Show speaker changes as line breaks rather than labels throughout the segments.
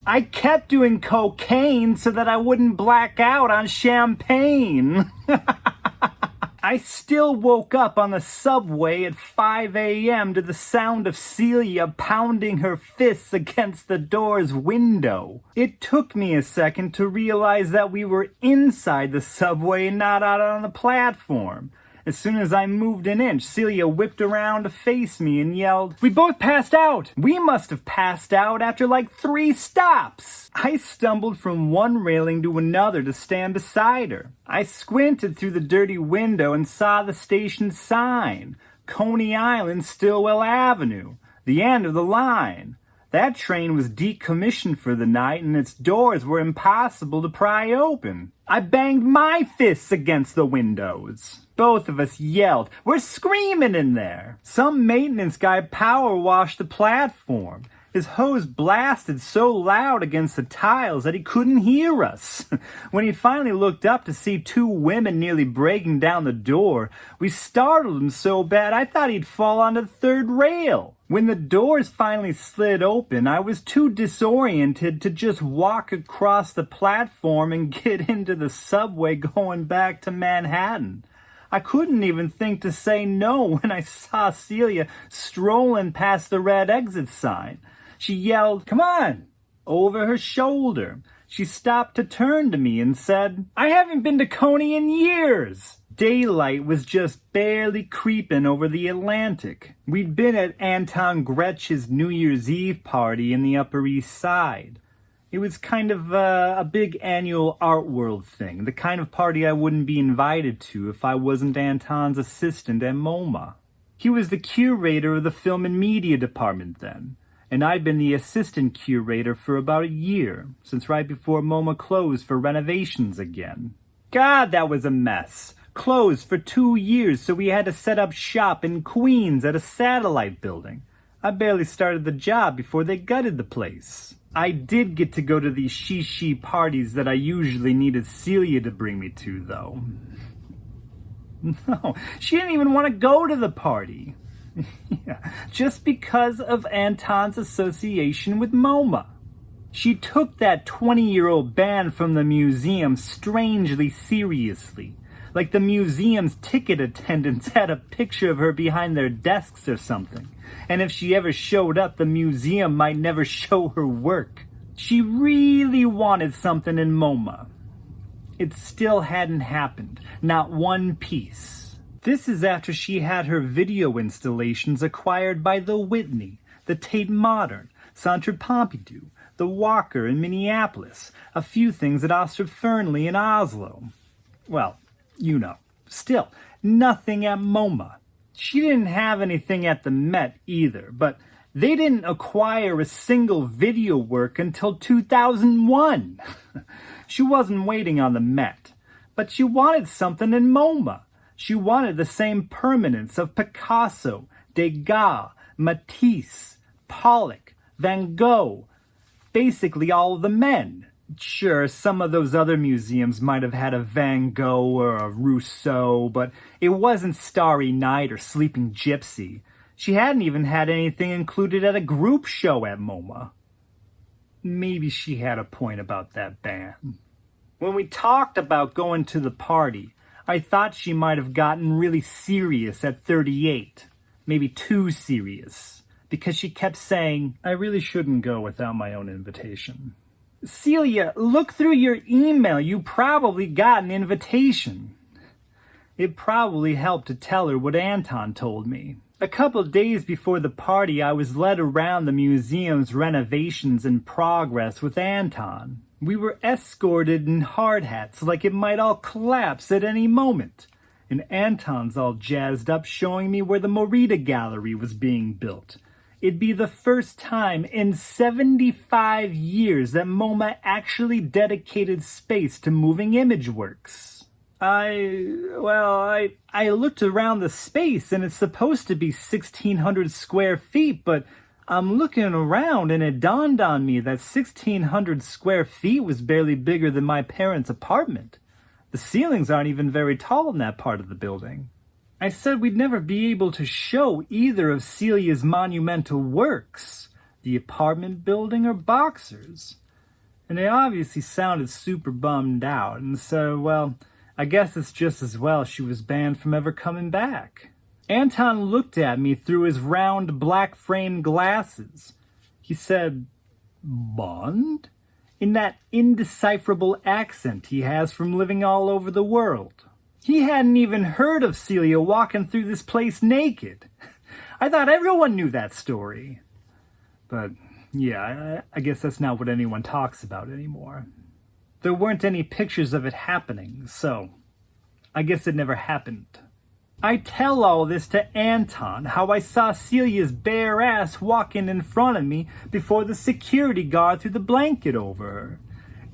I kept doing cocaine so that I wouldn't black out on champagne. I still woke up on the subway at 5 a.m. to the sound of Celia pounding her fists against the door's window. It took me a second to realize that we were inside the subway and not out on the platform. As soon as I moved an inch, Celia whipped around to face me and yelled, "We both passed out! We must have passed out after like 3 stops!" I stumbled from one railing to another to stand beside her. I squinted through the dirty window and saw the station sign, Coney Island, Stillwell Avenue, the end of the line. That train was decommissioned for the night and its doors were impossible to pry open. I banged my fists against the windows. Both of us yelled, "We're screaming in there!" Some maintenance guy power washed the platform. His hose blasted so loud against the tiles that he couldn't hear us. When he finally looked up to see 2 women nearly breaking down the door, we startled him so bad I thought he'd fall onto the 3rd rail. When the doors finally slid open, I was too disoriented to just walk across the platform and get into the subway going back to Manhattan. I couldn't even think to say no when I saw Celia strolling past the red exit sign. She yelled, "Come on," over her shoulder. She stopped to turn to me and said, "I haven't been to Coney in years." Daylight was just barely creeping over the Atlantic. We'd been at Anton Gretsch's New Year's Eve party in the Upper East Side. It was kind of a big annual art world thing, the kind of party I wouldn't be invited to if I wasn't Anton's assistant at MoMA. He was the curator of the film and media department then, and I'd been the assistant curator for about a year, since right before MoMA closed for renovations again. God, that was a mess. Closed for 2 years, so we had to set up shop in Queens at a satellite building. I barely started the job before they gutted the place. I did get to go to these she parties that I usually needed Celia to bring me to, though. No, she didn't even want to go to the party. Yeah, just because of Anton's association with MoMA. She took that 20-year-old band from the museum strangely seriously. Like the museum's ticket attendants had a picture of her behind their desks or something. And if she ever showed up, the museum might never show her work. She really wanted something in MoMA. It still hadn't happened. Not one piece. This is after she had her video installations acquired by the Whitney, the Tate Modern, Centre Pompidou, the Walker in Minneapolis, a few things at Ostrop Fernley in Oslo. Well, you know, still, nothing at MoMA. She didn't have anything at the Met either, but they didn't acquire a single video work until 2001. She wasn't waiting on the Met, but she wanted something in MoMA. She wanted the same permanence of Picasso, Degas, Matisse, Pollock, Van Gogh, basically all of the men. Sure, some of those other museums might have had a Van Gogh or a Rousseau, but it wasn't Starry Night or Sleeping Gypsy. She hadn't even had anything included at a group show at MoMA. Maybe she had a point about that band. When we talked about going to the party, I thought she might have gotten really serious at 38. Maybe too serious. Because she kept saying, "I really shouldn't go without my own invitation." Celia, look through your email. You probably got an invitation. It probably helped to tell her what Anton told me. A couple days before the party, I was led around the museum's renovations in progress with Anton. We were escorted in hard hats like it might all collapse at any moment. And Anton's all jazzed up showing me where the Merode Gallery was being built. It'd be the first time in 75 years that MoMA actually dedicated space to moving image works. I looked around the space and it's supposed to be 1,600 square feet, but I'm looking around and it dawned on me that 1,600 square feet was barely bigger than my parents' apartment. The ceilings aren't even very tall in that part of the building. I said we'd never be able to show either of Celia's monumental works, the apartment building or Boxers. And they obviously sounded super bummed out, and so, well, I guess it's just as well she was banned from ever coming back. Anton looked at me through his round black-framed glasses. He said, "Bond?" in that indecipherable accent he has from living all over the world. He hadn't even heard of Celia walking through this place naked. I thought everyone knew that story. But, yeah, I guess that's not what anyone talks about anymore. There weren't any pictures of it happening, so I guess it never happened. I tell all this to Anton, how I saw Celia's bare ass walking in front of me before the security guard threw the blanket over her.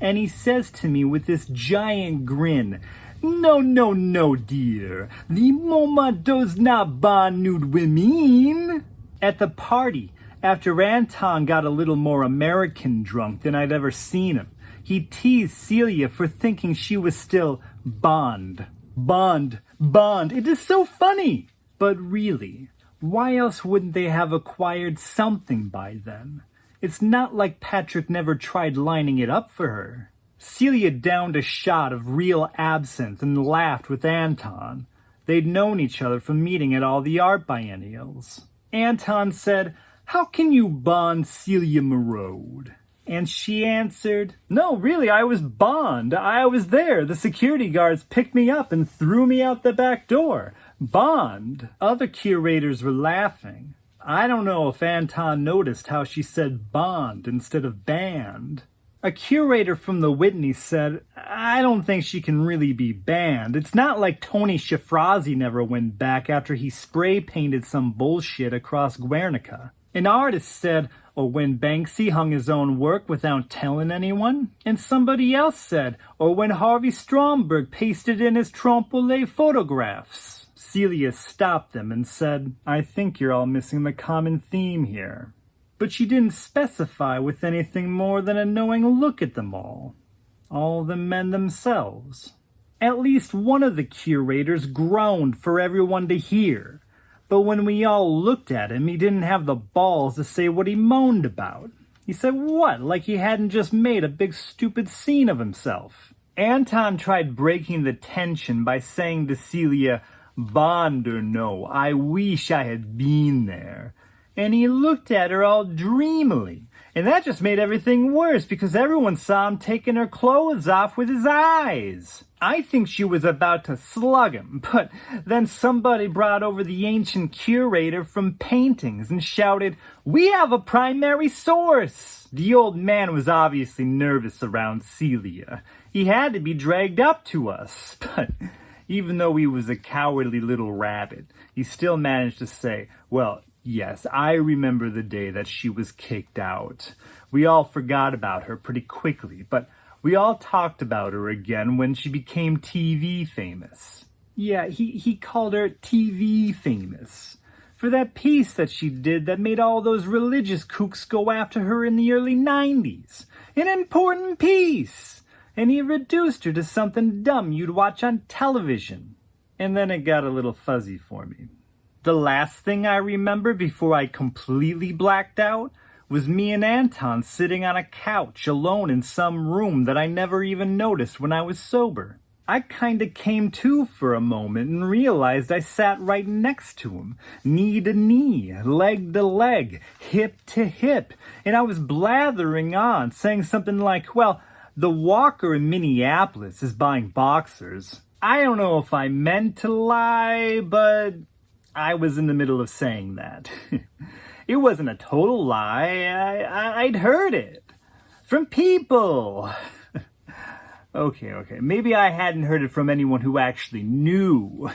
And he says to me with this giant grin, "No, no, no, dear. The moma does not bond nude women." At the party, after Anton got a little more American drunk than I'd ever seen him, he teased Celia for thinking she was still Bond. Bond, Bond. It is so funny. But really, why else wouldn't they have acquired something by then? It's not like Patrick never tried lining it up for her. Celia downed a shot of real absinthe and laughed with Anton. They'd known each other from meeting at all the art biennials. Anton said, "How can you bond Celia Merode?" And she answered, "No, really, I was Bond. I was there. The security guards picked me up and threw me out the back door. Bond." Other curators were laughing. I don't know if Anton noticed how she said Bond instead of banned. A curator from the Whitney said, "I don't think she can really be banned. It's not like Tony Shafrazi never went back after he spray painted some bullshit across Guernica." An artist said, "Or when Banksy hung his own work without telling anyone." And somebody else said, "Or when Harvey Stromberg pasted in his trompe-l'oeil photographs." Celia stopped them and said, "I think you're all missing the common theme here." But she didn't specify with anything more than a knowing look at them all the men themselves. At least one of the curators groaned for everyone to hear. But when we all looked at him, he didn't have the balls to say what he moaned about. He said what? Like he hadn't just made a big stupid scene of himself. Anton tried breaking the tension by saying to Celia, "Bond or no, I wish I had been there." And he looked at her all dreamily. And that just made everything worse because everyone saw him taking her clothes off with his eyes. I think she was about to slug him, but then somebody brought over the ancient curator from paintings and shouted, "We have a primary source!" The old man was obviously nervous around Celia. He had to be dragged up to us, but even though he was a cowardly little rabbit, he still managed to say, "Well, yes, I remember the day that she was kicked out. We all forgot about her pretty quickly, but we all talked about her again when she became TV famous." Yeah, he called her TV famous for that piece that she did that made all those religious kooks go after her in the early 90s. An important piece! And he reduced her to something dumb you'd watch on television. And then it got a little fuzzy for me. The last thing I remember before I completely blacked out was me and Anton sitting on a couch alone in some room that I never even noticed when I was sober. I kinda came to for a moment and realized I sat right next to him, knee to knee, leg to leg, hip to hip, and I was blathering on, saying something like, "Well, the Walker in Minneapolis is buying boxers." I don't know if I meant to lie, but I was in the middle of saying that. It wasn't a total lie. I'd heard it. From people. Okay. Maybe I hadn't heard it from anyone who actually knew.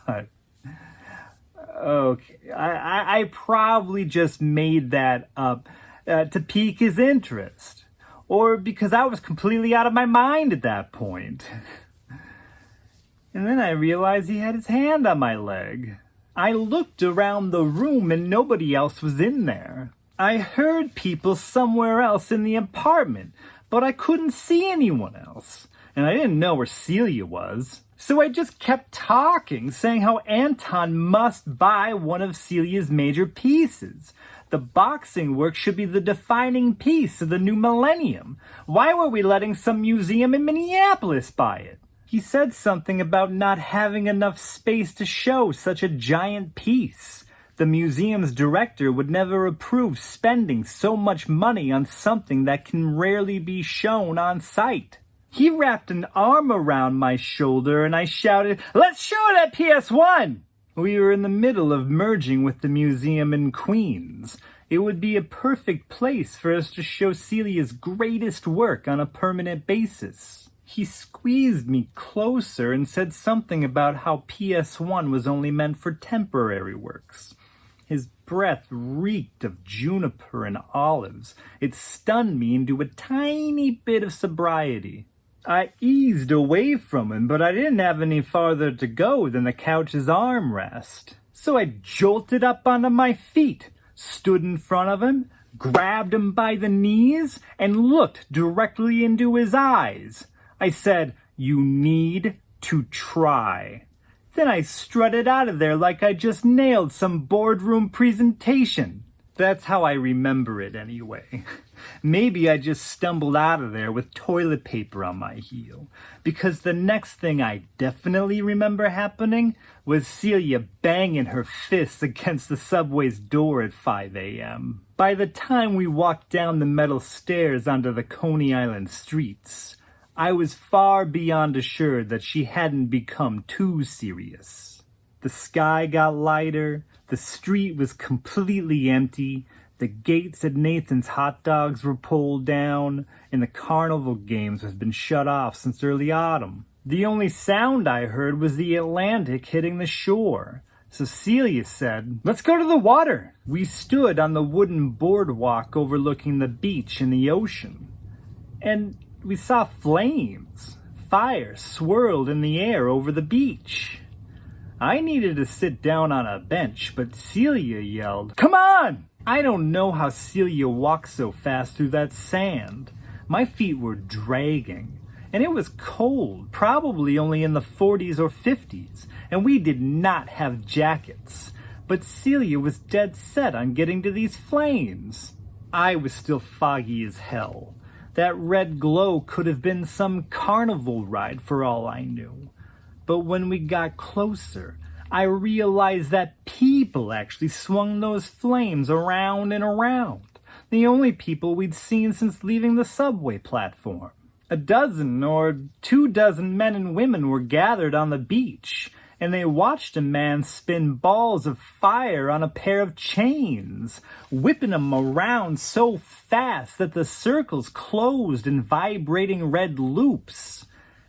But, okay. I probably just made that up to pique his interest. Or because I was completely out of my mind at that point. And then I realized he had his hand on my leg. I looked around the room and nobody else was in there. I heard people somewhere else in the apartment, but I couldn't see anyone else. And I didn't know where Celia was. So I just kept talking, saying how Anton must buy one of Celia's major pieces. The boxing work should be the defining piece of the new millennium. Why were we letting some museum in Minneapolis buy it? He said something about not having enough space to show such a giant piece. The museum's director would never approve spending so much money on something that can rarely be shown on site. He wrapped an arm around my shoulder and I shouted, "Let's show it at PS1!" We were in the middle of merging with the museum in Queens. It would be a perfect place for us to show Celia's greatest work on a permanent basis. He squeezed me closer and said something about how PS1 was only meant for temporary works. His breath reeked of juniper and olives. It stunned me into a tiny bit of sobriety. I eased away from him, but I didn't have any farther to go than the couch's armrest. So I jolted up onto my feet, stood in front of him, grabbed him by the knees, and looked directly into his eyes. I said, "You need to try." Then I strutted out of there like I just nailed some boardroom presentation. That's how I remember it anyway. Maybe I just stumbled out of there with toilet paper on my heel, because the next thing I definitely remember happening was Celia banging her fists against the subway's door at 5 a.m. By the time we walked down the metal stairs onto the Coney Island streets, I was far beyond assured that she hadn't become too serious. The sky got lighter, the street was completely empty, the gates at Nathan's Hot Dogs were pulled down, and the carnival games had been shut off since early autumn. The only sound I heard was the Atlantic hitting the shore. So Celia said, "Let's go to the water." We stood on the wooden boardwalk overlooking the beach and the ocean. And we saw flames. Fire swirled in the air over the beach. I needed to sit down on a bench, but Celia yelled, "Come on!" I don't know how Celia walked so fast through that sand. My feet were dragging, and it was cold, probably only in the 40s or 50s, and we did not have jackets. But Celia was dead set on getting to these flames. I was still foggy as hell. That red glow could have been some carnival ride for all I knew. But when we got closer, I realized that people actually swung those flames around and around. The only people we'd seen since leaving the subway platform. 12 or 24 men and women were gathered on the beach, and they watched a man spin balls of fire on a pair of chains, whipping them around so fast that the circles closed in vibrating red loops.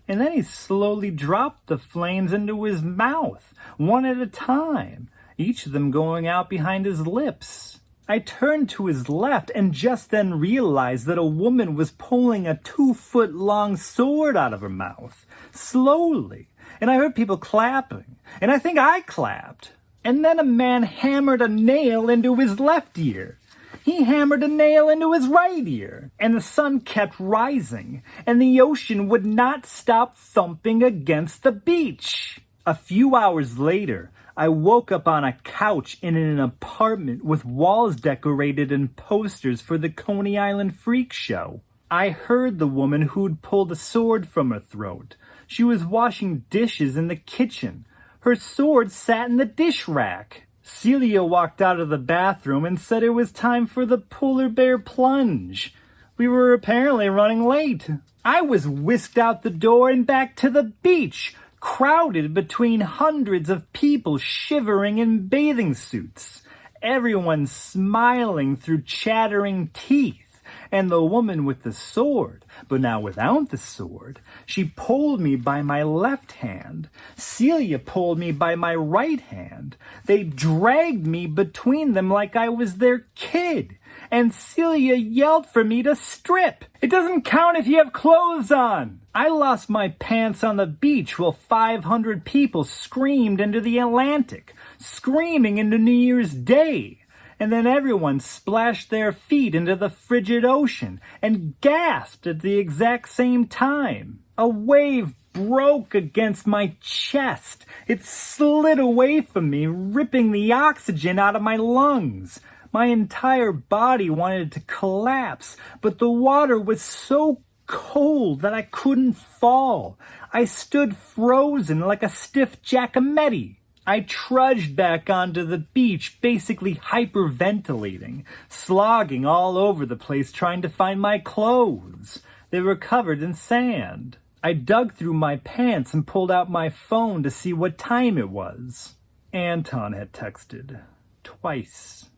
And then he slowly dropped the flames into his mouth, one at a time, each of them going out behind his lips. I turned to his left and just then realized that a woman was pulling a 2-foot-long sword out of her mouth, slowly. And I heard people clapping, and I think I clapped. And then a man hammered a nail into his left ear. He hammered a nail into his right ear, and the sun kept rising, and the ocean would not stop thumping against the beach. A few hours later, I woke up on a couch in an apartment with walls decorated and posters for the Coney Island Freak Show. I heard the woman who'd pulled a sword from her throat. She was washing dishes in the kitchen. Her sword sat in the dish rack. Celia walked out of the bathroom and said it was time for the polar bear plunge. We were apparently running late. I was whisked out the door and back to the beach, crowded between hundreds of people shivering in bathing suits. Everyone smiling through chattering teeth. And the woman with the sword, but now without the sword, she pulled me by my left hand. Celia pulled me by my right hand. They dragged me between them like I was their kid. And Celia yelled for me to strip. "It doesn't count if you have clothes on." I lost my pants on the beach while 500 people screamed into the Atlantic, screaming into New Year's Day. And then everyone splashed their feet into the frigid ocean and gasped at the exact same time. A wave broke against my chest. It slid away from me, ripping the oxygen out of my lungs. My entire body wanted to collapse, but the water was so cold that I couldn't fall. I stood frozen like a stiff Giacometti. I trudged back onto the beach, basically hyperventilating, slogging all over the place trying to find my clothes. They were covered in sand. I dug through my pants and pulled out my phone to see what time it was. Anton had texted. Twice.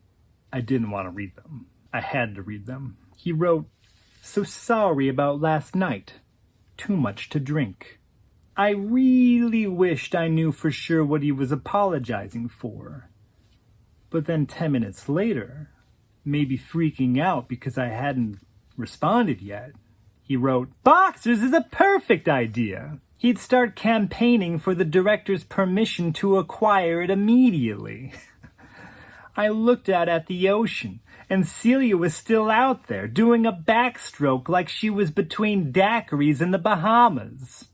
I didn't want to read them. I had to read them. He wrote, "So sorry about last night. Too much to drink." I really wished I knew for sure what he was apologizing for. But then 10 minutes later, maybe freaking out because I hadn't responded yet, he wrote, "Boxers is a perfect idea." He'd start campaigning for the director's permission to acquire it immediately. I looked out at the ocean, and Celia was still out there, doing a backstroke like she was between daiquiris in the Bahamas.